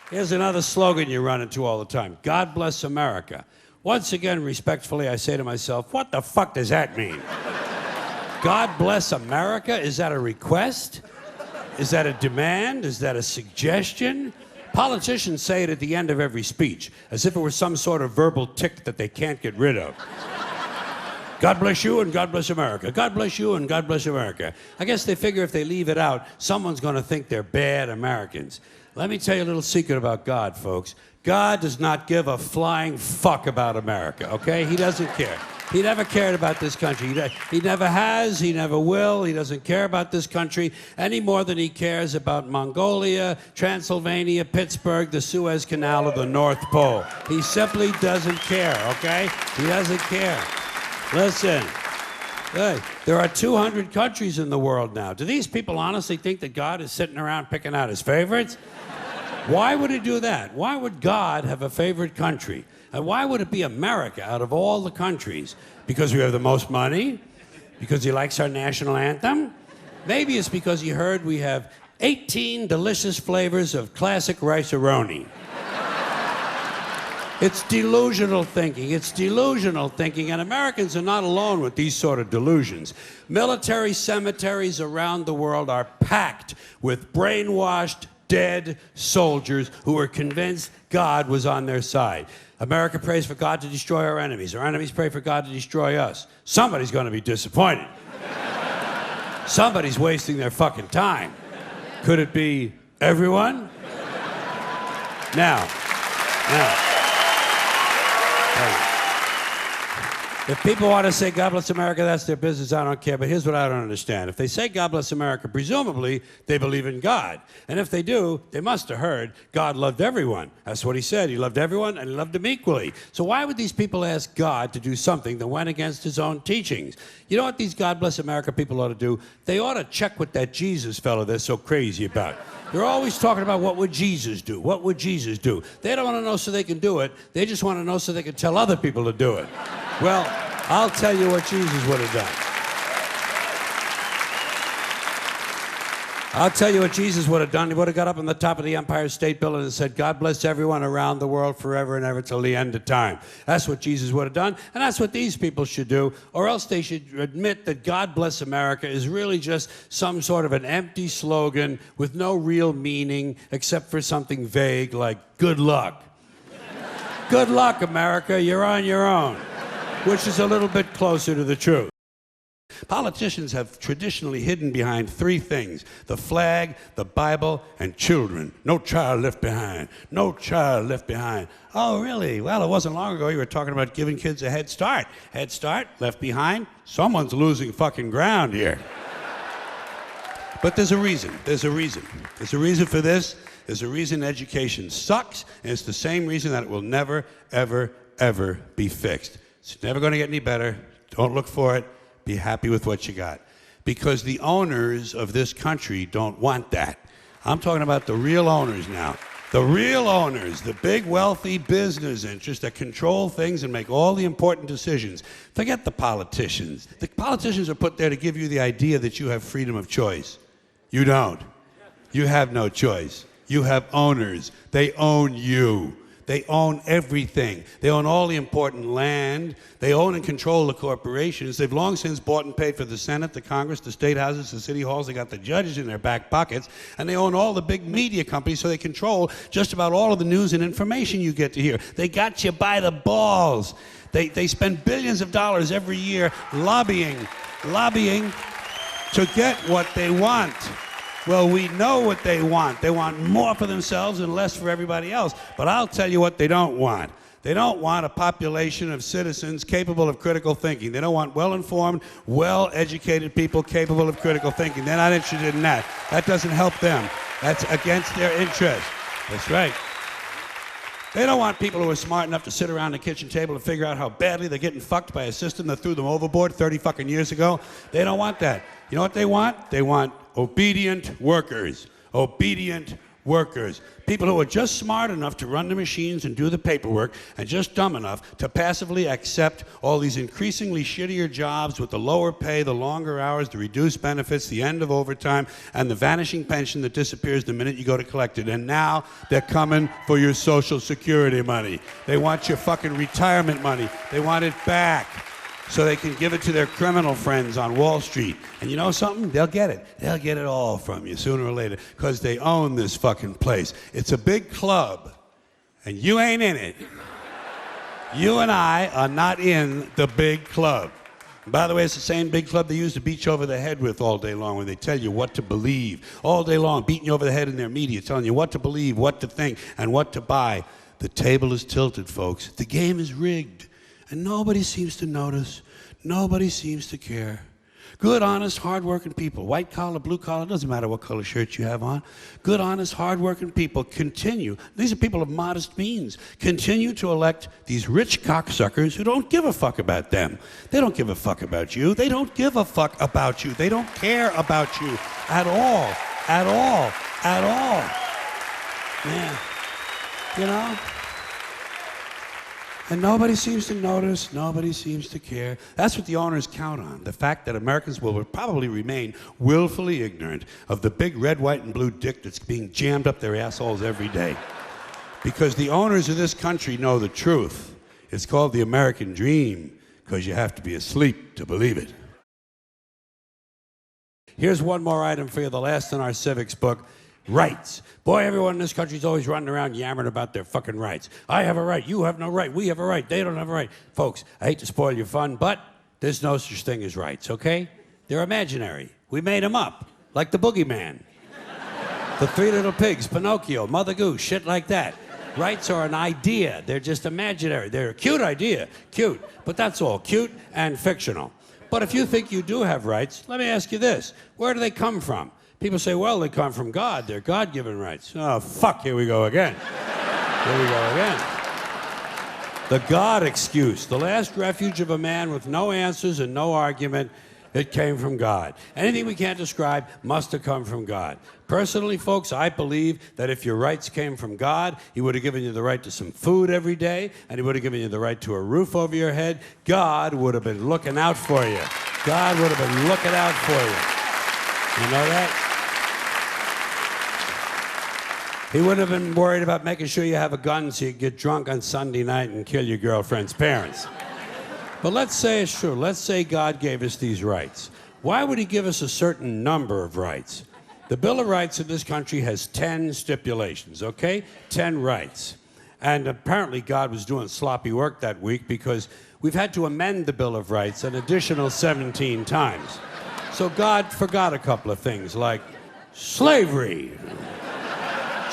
Here's another slogan you run into all the time. God bless America. Once again, respectfully, I say to myself, what the fuck does that mean? God bless America? Is that a request? Is that a demand? Is that a suggestion? Politicians say it at the end of every speech, as if it were some sort of verbal tic that they can't get rid of. God bless you and God bless America. God bless you and God bless America. I guess they figure if they leave it out, someone's going to think they're bad Americans. Let me tell you a little secret about God, folks. God does not give a flying fuck about America, okay? He doesn't care. He never cared about this country. He never has, he never will. He doesn't care about this country any more than he cares about Mongolia, Transylvania, Pittsburgh, the Suez Canal, or the North Pole. He simply doesn't care, okay? He doesn't care. Listen, hey, there are 200 countries in the world now. Do these people honestly think that God is sitting around picking out his favorites? Why would he do that? Why would God have a favorite country? And why would it be America out of all the countries? Because we have the most money? Because he likes our national anthem? Maybe it's because he heard we have 18 delicious flavors of classic rice-a-roni. It's delusional thinking. It's delusional thinking, and Americans are not alone with these sort of delusions. Military cemeteries around the world are packed with brainwashed, dead soldiers who were convinced God was on their side. America prays for God to destroy our enemies. Our enemies pray for God to destroy us. Somebody's going to be disappointed. Somebody's wasting their fucking time. Could it be everyone? Now. If people want to say God bless America, that's their business, I don't care. But here's what I don't understand. If they say God bless America, presumably they believe in God. And if they do, they must have heard God loved everyone. That's what he said. He loved everyone and he loved them equally. So why would these people ask God to do something that went against his own teachings? You know what these God bless America people ought to do? They ought to check with that Jesus fellow they're so crazy about. They're always talking about what would Jesus do? What would Jesus do? They don't want to know so they can do it. They just want to know so they can tell other people to do it. Well, I'll tell you what Jesus would have done. I'll tell you what Jesus would have done. He would have got up on the top of the Empire State Building and said, God bless everyone around the world forever and ever till the end of time. That's what Jesus would have done, and that's what these people should do, or else they should admit that God bless America is really just some sort of an empty slogan with no real meaning except for something vague like good luck. Good luck, America, you're on your own. Which is a little bit closer to the truth. Politicians have traditionally hidden behind three things: the flag, the Bible, and children. No child left behind. No child left behind. Oh, really? Well, it wasn't long ago you were talking about giving kids a head start. Head start, left behind. Someone's losing fucking ground here. But there's a reason. There's a reason. There's a reason for this. There's a reason education sucks, and it's the same reason that it will never, ever, ever be fixed. It's never going to get any better. Don't look for it. Be happy with what you got. Because the owners of this country don't want that. I'm talking about the real owners now. The real owners, the big wealthy business interests that control things and make all the important decisions. Forget the politicians. The politicians are put there to give you the idea that you have freedom of choice. You don't. You have no choice. You have owners. They own you. They own everything. They own all the important land. They own and control the corporations. They've long since bought and paid for the Senate, the Congress, the state houses, the city halls. They got the judges in their back pockets. And they own all the big media companies, so they control just about all of the news and information you get to hear. They got you by the balls. They spend billions of dollars every year lobbying to get what they want. Well, we know what they want. They want more for themselves and less for everybody else. But I'll tell you what they don't want. They don't want a population of citizens capable of critical thinking. They don't want well-informed, well-educated people capable of critical thinking. They're not interested in that. That doesn't help them. That's against their interest. That's right. They don't want people who are smart enough to sit around the kitchen table and figure out how badly they're getting fucked by a system that threw them overboard 30 fucking years ago. They don't want that. You know what they want? They want obedient workers. Obedient workers. People who are just smart enough to run the machines and do the paperwork and just dumb enough to passively accept all these increasingly shittier jobs with the lower pay, the longer hours, the reduced benefits, the end of overtime, and the vanishing pension that disappears the minute you go to collect it. And now they're coming for your Social Security money. They want your fucking retirement money. They want it back so they can give it to their criminal friends on Wall Street. And you know something? They'll get it. They'll get it all from you sooner or later because they own this fucking place. It's a big club, and you ain't in it. You and I are not in the big club. By the way, it's the same big club they use to beat you over the head with all day long when they tell you what to believe. All day long, beating you over the head in their media, telling you what to believe, what to think, and what to buy. The table is tilted, folks. The game is rigged. And nobody seems to notice. Nobody seems to care. Good, honest, hard-working people, white collar, blue collar, doesn't matter what color shirt you have on. Good, honest, hard-working people continue. These are people of modest means. Continue to elect these rich cocksuckers who don't give a fuck about them. They don't give a fuck about you. They don't give a fuck about you. They don't care about you at all. At all. At all. Man, you know? And nobody seems to notice, nobody seems to care. That's what the owners count on, the fact that Americans will probably remain willfully ignorant of the big red, white, and blue dick that's being jammed up their assholes every day. Because the owners of this country know the truth. It's called the American dream, because you have to be asleep to believe it. Here's one more item for you, the last in our civics book. Rights. Boy, everyone in this country is always running around yammering about their fucking rights. I have a right, you have no right, we have a right, they don't have a right. Folks, I hate to spoil your fun, but there's no such thing as rights, okay? They're imaginary. We made them up, like the boogeyman. The Three Little Pigs, Pinocchio, Mother Goose, shit like that. Rights are an idea. They're just imaginary. They're a cute idea, cute, but that's all, cute and fictional. But if you think you do have rights, let me ask you this. Where do they come from? People say, well, they come from God. They're God-given rights. Oh, fuck, here we go again. Here we go again. The God excuse, the last refuge of a man with no answers and no argument. It came from God. Anything we can't describe must have come from God. Personally, folks, I believe that if your rights came from God, He would have given you the right to some food every day, and He would have given you the right to a roof over your head. God would have been looking out for you. God would have been looking out for you. You know that? He wouldn't have been worried about making sure you have a gun so you get drunk on Sunday night and kill your girlfriend's parents. But let's say it's true. Let's say God gave us these rights. Why would He give us a certain number of rights? The Bill of Rights in this country has 10 stipulations, okay? 10 rights. And apparently God was doing sloppy work that week because we've had to amend the Bill of Rights an additional 17 times. So God forgot a couple of things like slavery.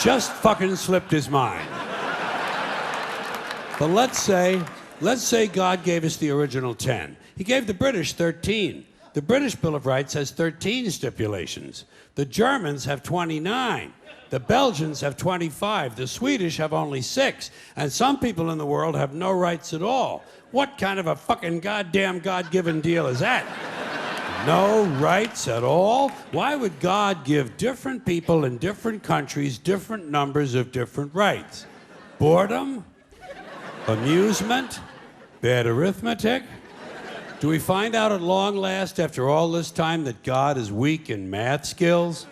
Just fucking slipped his mind. But let's say God gave us the original 10. He gave the British 13. The British Bill of Rights has 13 stipulations. The Germans have 29. The Belgians have 25. The Swedish have only 6. And some people in the world have no rights at all. What kind of a fucking goddamn God-given deal is that? No rights at all? Why would God give different people in different countries different numbers of different rights? Boredom? Amusement? Bad arithmetic? Do we find out at long last, after all this time, that God is weak in math skills?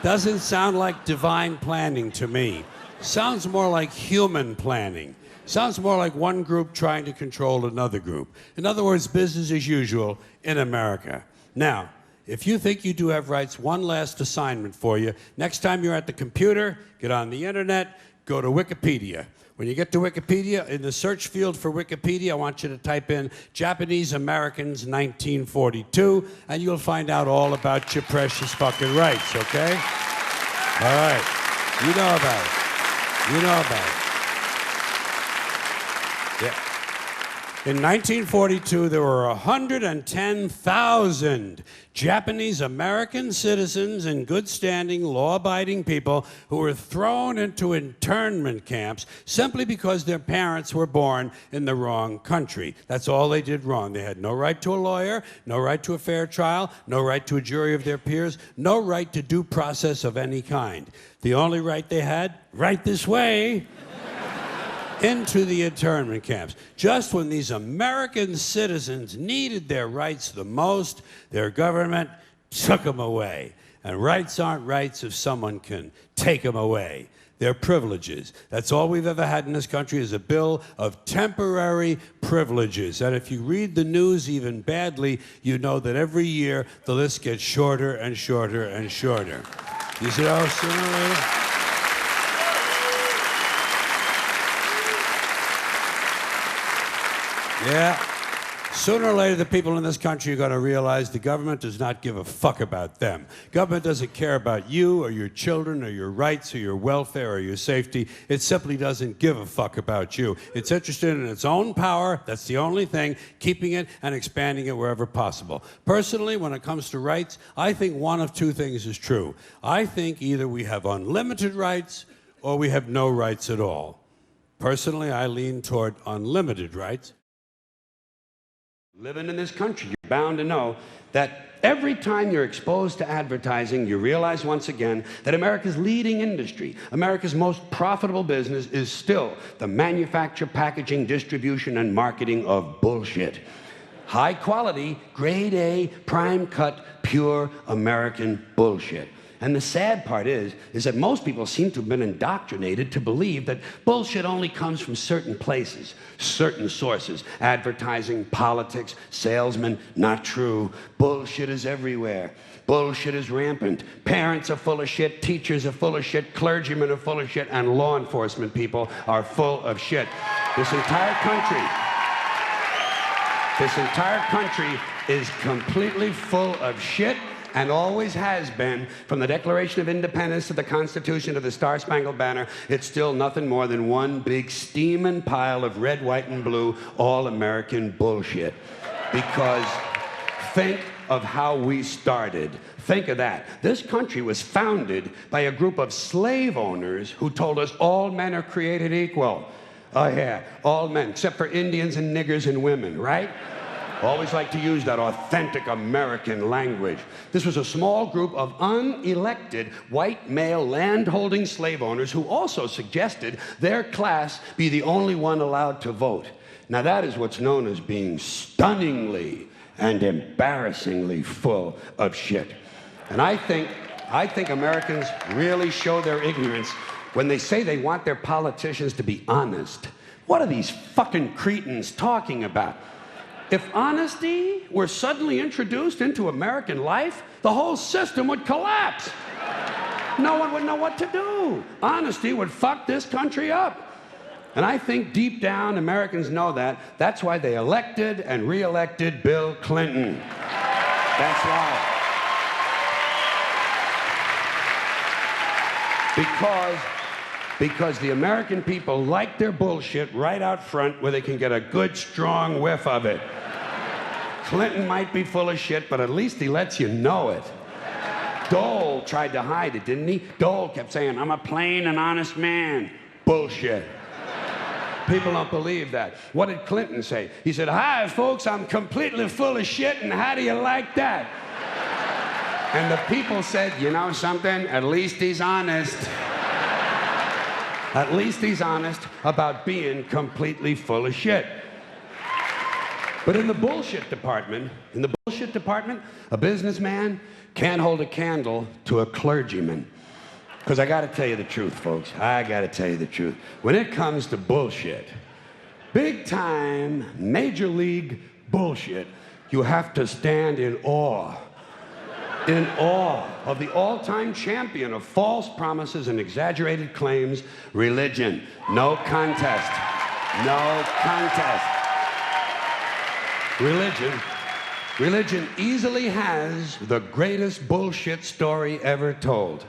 Doesn't sound like divine planning to me. Sounds more like human planning. Sounds more like one group trying to control another group. In other words, business as usual in America. Now, if you think you do have rights, one last assignment for you. Next time you're at the computer, get on the internet, go to Wikipedia. When you get to Wikipedia, in the search field for Wikipedia, I want you to type in Japanese Americans 1942, and you'll find out all about your precious fucking rights, okay? All right. You know about it. You know about it. Yeah. In 1942, there were 110,000 Japanese American citizens and good standing, law-abiding people who were thrown into internment camps simply because their parents were born in the wrong country. That's all they did wrong. They had no right to a lawyer, no right to a fair trial, no right to a jury of their peers, no right to due process of any kind. The only right they had, right this way, into the internment camps. Just when these American citizens needed their rights the most, their government took them away. And rights aren't rights if someone can take them away. They're privileges. That's all we've ever had in this country is a bill of temporary privileges. And if you read the news even badly, you know that every year the list gets shorter and shorter and shorter. You see how sooner or later? Yeah. Sooner or later, the people in this country are going to realize the government does not give a fuck about them. Government doesn't care about you or your children or your rights or your welfare or your safety. It simply doesn't give a fuck about you. It's interested in its own power. That's the only thing, keeping it and expanding it wherever possible. Personally, when it comes to rights, I think one of two things is true. I think either we have unlimited rights or we have no rights at all. Personally, I lean toward unlimited rights. Living in this country, you're bound to know that every time you're exposed to advertising, you realize once again that America's leading industry, America's most profitable business is still the manufacture, packaging, distribution, and marketing of bullshit. High quality, grade A, prime cut, pure American bullshit. And the sad part is that most people seem to have been indoctrinated to believe that bullshit only comes from certain places, certain sources. Advertising, politics, salesmen, not true. Bullshit is everywhere. Bullshit is rampant. Parents are full of shit, teachers are full of shit, clergymen are full of shit, and law enforcement people are full of shit. This entire country is completely full of shit, and always has been. From the Declaration of Independence to the Constitution to the Star-Spangled Banner, it's still nothing more than one big steaming pile of red, white, and blue all-American bullshit. Because think of how we started. Think of that. This country was founded by a group of slave owners who told us all men are created equal. Oh yeah, all men, except for Indians and niggers and women, right? Always like to use that authentic American language. This was a small group of unelected white male land-holding slave owners who also suggested their class be the only one allowed to vote. Now that is what's known as being stunningly and embarrassingly full of shit. And I think Americans really show their ignorance when they say they want their politicians to be honest. What are these fucking cretins talking about? If honesty were suddenly introduced into American life, the whole system would collapse. No one would know what to do. Honesty would fuck this country up. And I think deep down Americans know that. That's why they elected and re-elected Bill Clinton. That's why. Because the American people like their bullshit right out front where they can get a good, strong whiff of it. Clinton might be full of shit, but at least he lets you know it. Dole tried to hide it, didn't he? Dole kept saying, I'm a plain and honest man. Bullshit. People don't believe that. What did Clinton say? He said, hi, folks, I'm completely full of shit, and how do you like that? And the people said, you know something? At least he's honest. At least he's honest about being completely full of shit. But in the bullshit department, a businessman can't hold a candle to a clergyman. Because I got to tell you the truth, folks. I got to tell you the truth. When it comes to bullshit, big time, major league bullshit, you have to stand in awe of the all-time champion of false promises and exaggerated claims, religion. No contest. No contest. Religion easily has the greatest bullshit story ever told.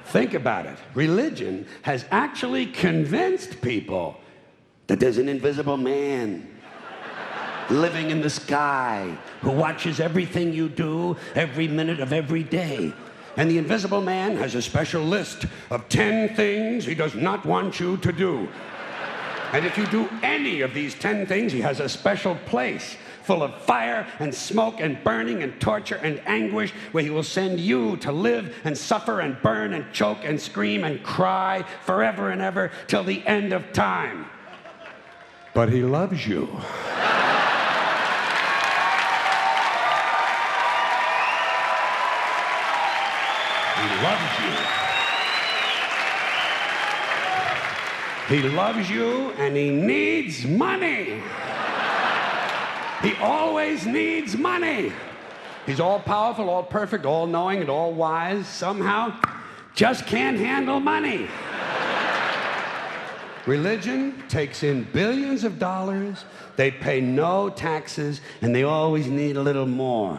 Think about it. Religion has actually convinced people that there's an invisible man living in the sky, who watches everything you do every minute of every day. And the invisible man has a special list of 10 things he does not want you to do. And if you do any of these 10 things, he has a special place full of fire and smoke and burning and torture and anguish, where he will send you to live and suffer and burn and choke and scream and cry forever and ever till the end of time. But he loves you. He loves you. He loves you, and he needs money. He always needs money. He's all powerful, all perfect, all knowing, and all wise. Somehow, just can't handle money. Religion takes in billions of dollars. They pay no taxes, and they always need a little more.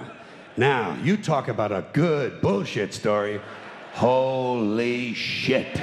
Now, you talk about a good bullshit story. Holy shit.